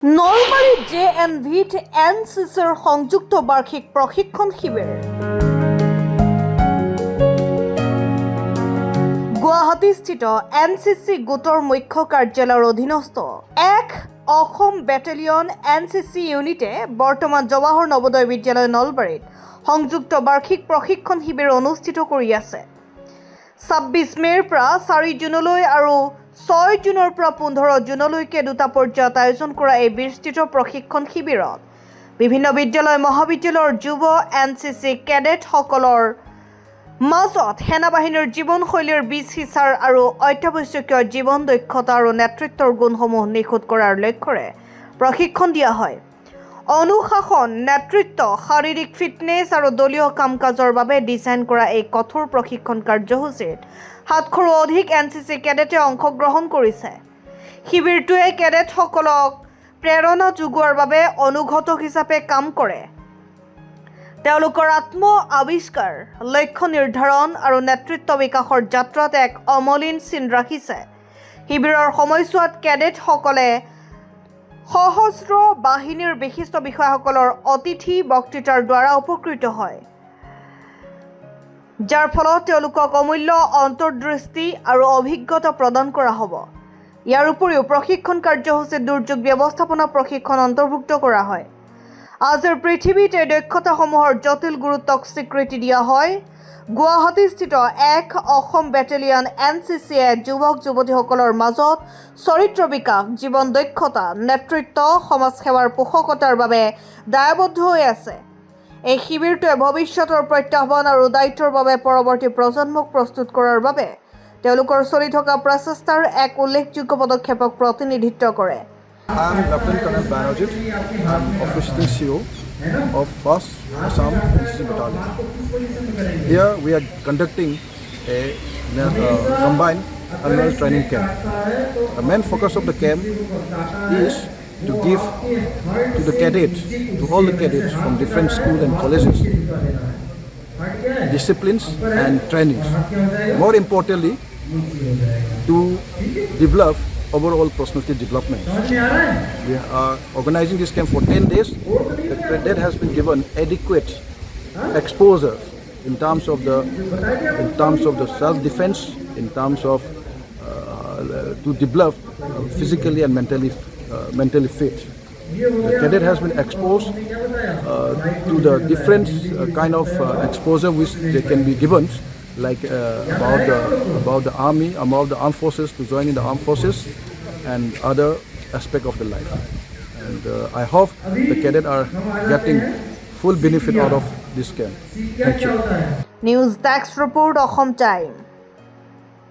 নলবাৰীত JNVত NCCৰ সংযুক্ত বাৰ্ষিক প্ৰশিক্ষণ শিবিৰ। গুৱাহাটীস্থিত NCC গোটৰ মুখ্য কাৰ্যালয়ৰ অধীনস্থ অসম বেটেলিয়ন NCC ইউনিটে বৰ্তমান জৱাহৰ নৱোদয় বিদ্যালয় নলবাৰীত সংযুক্ত বাৰ্ষিক প্ৰশিক্ষণ শিবিৰ অনুষ্ঠিত কৰি আছে। 26 মে'ৰ পৰা 4 জুনলৈ আৰু 6 জুনৰ পৰা 15 জুনলৈকে দুটা পৰ্যায়ত আয়োজন কৰা এই বিস্তৃত প্ৰশিক্ষণ শিবিৰত বিভিন্ন বিদ্যালয় মহাবিদ্যালয়ৰ যুৱ NCC কেডেটসকলৰ মাজত সেনাবাহিনীৰ জীৱনশৈলীৰ বীজ সিঁচাৰ আৰু অত্যাৱশ্যকীয় জীৱন দক্ষতা আৰু নেতৃত্বৰ গুণসমূহ নিখুঁত কৰাৰ লক্ষ্যৰে প্ৰশিক্ষণ দিয়া হয়। অনুশাসন, নেতৃত্ব, শাৰীৰিক ফিটনেছ আৰু দলীয় কাম কাজৰ বাবে ডিজাইন কৰা এই কঠোৰ প্ৰশিক্ষণ কাৰ্যসূচীত 700ৰো অধিক NCC কেডেটে অংশগ্ৰহণ কৰিছে। শিবিৰটোৱে কেডেটসকলক প্ৰেৰণা যোগোৱাৰ বাবে অনুঘটক হিচাপে কাম কৰে। তেওঁলোকৰ আত্ম আৱিষ্কাৰ, লক্ষ্য নিৰ্ধাৰণ আৰু নেতৃত্ব বিকাশৰ যাত্ৰাত এক অমলিন চিন ৰাখিছে। শিবিৰৰ সময়ছোৱাত কেডেটসকলে সশস্ত্ৰ বাহিনীৰ বিশিষ্ট বিষয়াসকলৰ অতিথি বক্তৃতাৰ দ্বাৰা উপকৃত হয়, যাৰ ফলত তেওঁলোকক অমূল্য অন্তৰ্দৃষ্টি আৰু অভিজ্ঞতা প্ৰদান কৰা হ'ব। ইয়াৰ উপৰিও প্ৰশিক্ষণ কাৰ্যসূচীত দুৰ্যোগ ব্যৱস্থাপনা প্ৰশিক্ষণ অন্তৰ্ভুক্ত কৰা হয়। আজিৰ পৃথিৱীত এই দক্ষতাসমূহৰ জটিল গুৰুত্বক স্বীকৃতি দিয়া হয়। গুৱাহাটীস্থিত অসম বেটেলিয়ন NCCয়ে যুৱক যুৱতীসকলৰ মাজত চৰিত্ৰ বিকাশ, জীৱন দক্ষতা, নেতৃত্ব, সমাজ সেৱাৰ পোষকতাৰ বাবে দায়বদ্ধ হৈ আছে। এই শিবিৰটোৱে ভৱিষ্যতৰ প্ৰত্যাহ্বান আৰু দায়িত্বৰ বাবে পৰৱৰ্তী প্ৰজন্মক প্ৰস্তুত কৰাৰ বাবে তেওঁলোকৰ চলি থকা প্ৰচেষ্টাৰ এক উল্লেখযোগ্য পদক্ষেপক প্ৰতিনিধিত্ব কৰে। I'm Lieutenant Colonel Banojit. I'm officially CO of 1st Assam NCC Battalion. Here we are conducting a combined annual training camp. The main focus of the camp is to give to the cadets, to all the cadets from different schools and colleges, disciplines and trainings. More importantly, to develop overall personality development. We are organizing this camp for 10 days. The cadet has been given adequate exposure in terms of the self-defense, in terms of to develop physically and mentally fit. The cadet has been exposed to the different kind of exposure which they can be given, like about the army, about the armed forces, to join in the armed forces and other aspect of the life. And I hope the cadets are getting full benefit out of this camp. Thank you. News Desk Report, Ahom Time.